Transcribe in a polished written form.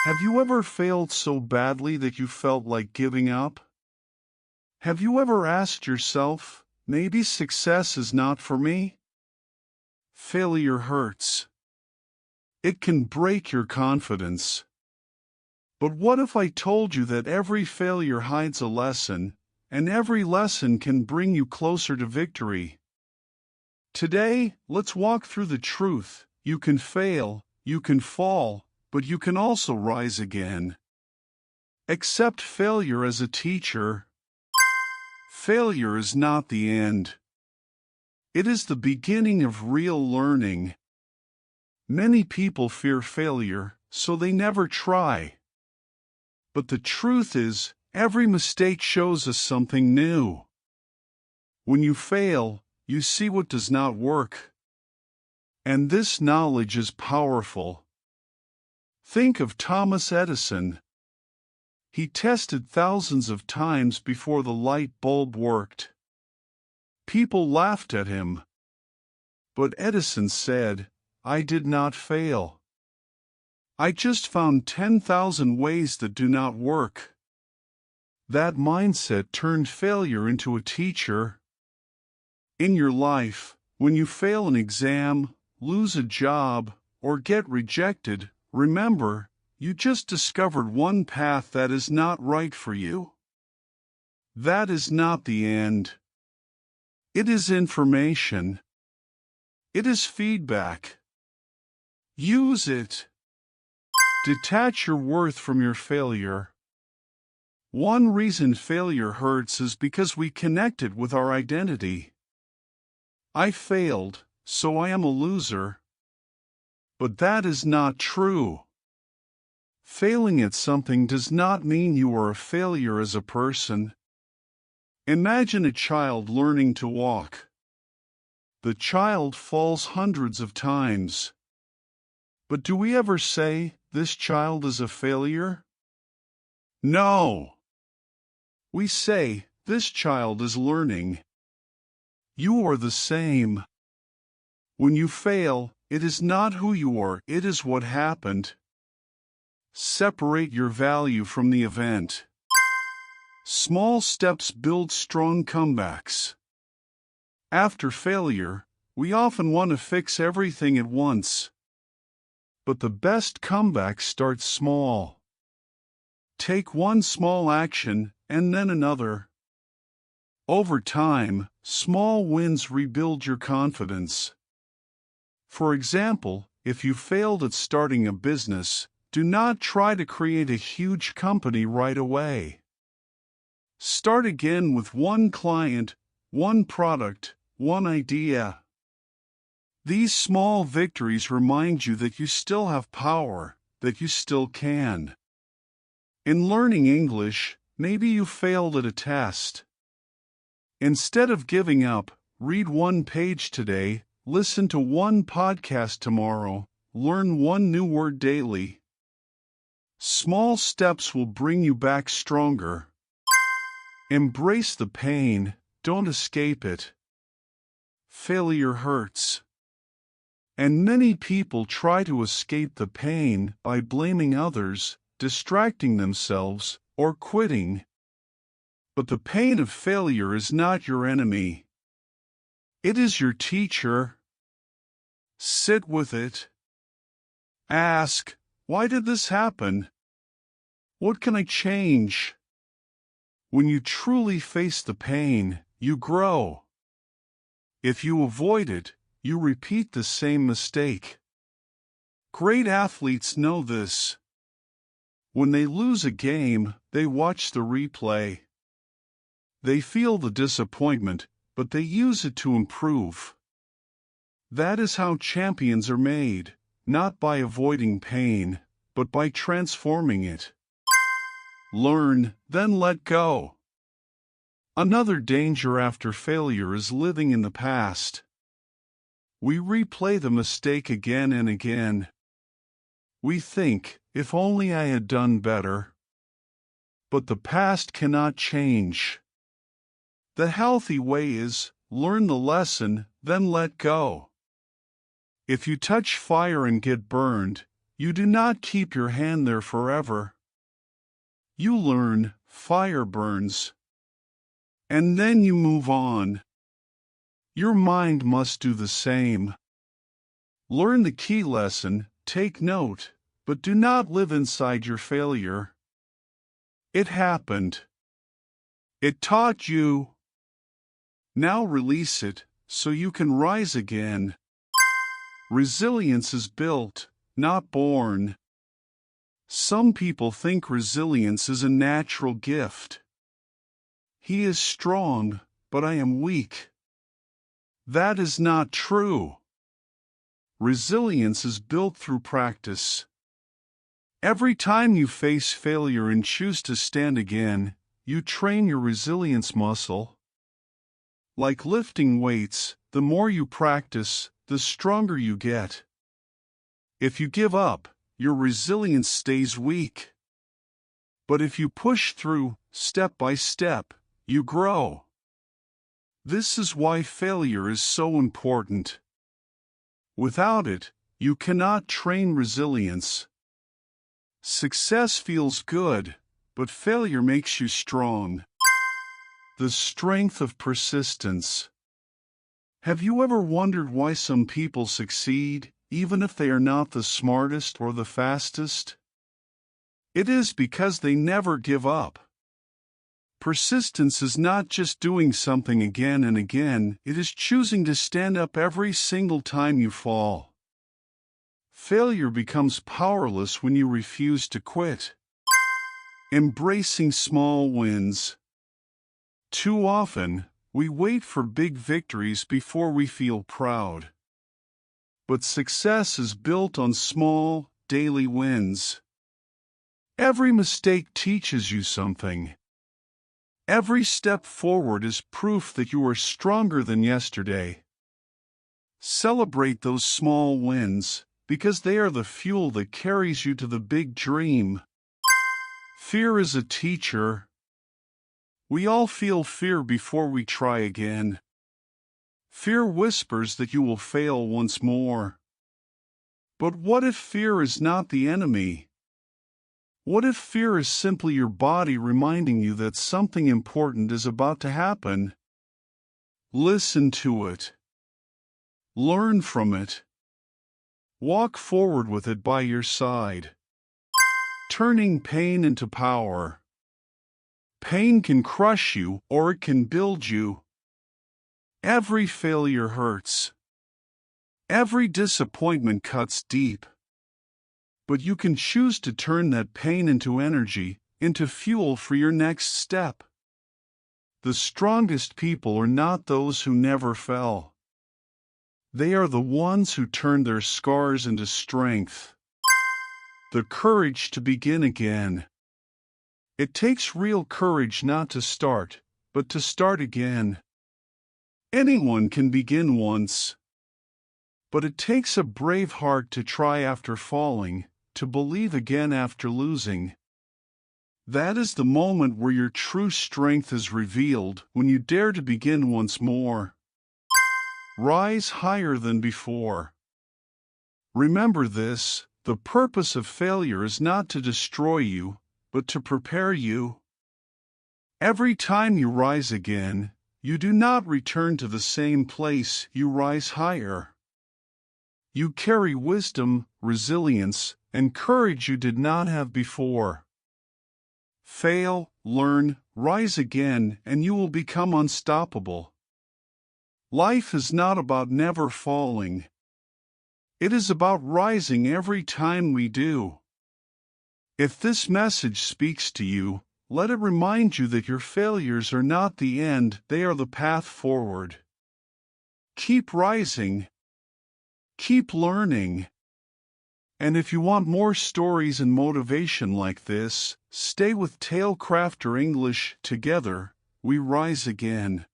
Have you ever failed so badly that you felt like giving up? Have you ever asked yourself, maybe success is not for me? Failure hurts. It can break your confidence. But what if I told you that every failure hides a lesson, and every lesson can bring you closer to victory? Today, let's walk through the truth. You can fail, you can fall, but you can also rise again. Accept failure as a teacher. Failure is not the end. It is the beginning of real learning. Many people fear failure, so they never try. But the truth is, every mistake shows us something new. When you fail, you see what does not work. And this knowledge is powerful. Think of Thomas Edison. He tested thousands of times before the light bulb worked. People laughed at him. But Edison said, "I did not fail. I just found 10,000 ways that do not work." That mindset turned failure into a teacher. In your life, when you fail an exam, lose a job, or get rejected, remember, you just discovered one path that is not right for you. That is not the end. It is information. It is feedback. Use it. Detach your worth from your failure. One reason failure hurts is because we connect it with our identity. I failed, so I am a loser. But that is not true. Failing at something does not mean you are a failure as a person. Imagine a child learning to walk. The child falls hundreds of times. But do we ever say, this child is a failure? No. We say, this child is learning. You are the same. When you fail, it is not who you are, it is what happened. Separate your value from the event. Small steps build strong comebacks. After failure, we often want to fix everything at once. But the best comeback starts small. Take one small action, and then another. Over time, small wins rebuild your confidence. For example, if you failed at starting a business, do not try to create a huge company right away. Start again with one client, one product, one idea. These small victories remind you that you still have power, that you still can. In learning English, maybe you failed at a test. Instead of giving up, read one page today, listen to one podcast tomorrow, learn one new word daily. Small steps will bring you back stronger. Embrace the pain, don't escape it. Failure hurts. And many people try to escape the pain by blaming others, distracting themselves, or quitting. But the pain of failure is not your enemy. It is your teacher. Sit with it. Ask, why did this happen? What can I change? When you truly face the pain, you grow. If you avoid it, you repeat the same mistake. Great athletes know this. When they lose a game, they watch the replay. They feel the disappointment, but they use it to improve. That is how champions are made, not by avoiding pain, but by transforming it. Learn, then let go. Another danger after failure is living in the past. We replay the mistake again and again. We think, if only I had done better. But the past cannot change. The healthy way is, learn the lesson, then let go. If you touch fire and get burned, You do not keep your hand there forever. You learn, fire burns. And then you move on. Your mind must do the same. Learn the key lesson, take note, but do not live inside your failure. It happened. It taught you. Now release it, so you can rise again. Resilience is built, not born. Some people think resilience is a natural gift. He is strong, but I am weak. That is not true. Resilience is built through practice. Every time you face failure and choose to stand again, you train your resilience muscle. Like lifting weights, the more you practice, the stronger you get. If you give up, your resilience stays weak. But if you push through, step by step, you grow. This is why failure is so important. Without it, you cannot train resilience. Success feels good, but failure makes you strong. The strength of persistence. Have you ever wondered why some people succeed, even if they are not the smartest or the fastest? It is because they never give up. Persistence is not just doing something again and again, it is choosing to stand up every single time you fall. Failure becomes powerless when you refuse to quit. Embracing small wins. Too often, we wait for big victories before we feel proud. But success is built on small, daily wins. Every mistake teaches you something. Every step forward is proof that you are stronger than yesterday. Celebrate those small wins, because they are the fuel that carries you to the big dream. Fear is a teacher. We all feel fear before we try again. Fear whispers that you will fail once more. But what if fear is not the enemy? What if fear is simply your body reminding you that something important is about to happen? Listen to it. Learn from it. Walk forward with it by your side. Turning pain into power. Pain can crush you or it can build you. Every failure hurts. Every disappointment cuts deep. But you can choose to turn that pain into energy, into fuel for your next step. The strongest people are not those who never fell. They are the ones who turn their scars into strength. The courage to begin again. It takes real courage not to start, but to start again. Anyone can begin once. But it takes a brave heart to try after falling, to believe again after losing. That is the moment where your true strength is revealed, when you dare to begin once more. Rise higher than before. Remember this, the purpose of failure is not to destroy you, but to prepare you. Every time you rise again, you do not return to the same place, you rise higher. You carry wisdom, resilience, and courage you did not have before. Fail, learn, rise again, and you will become unstoppable. Life is not about never falling. It is about rising every time we do. If this message speaks to you, let it remind you that your failures are not the end, they are the path forward. Keep rising. Keep learning. And if you want more stories and motivation like this, stay with Tailcrafter English. Together, we rise again.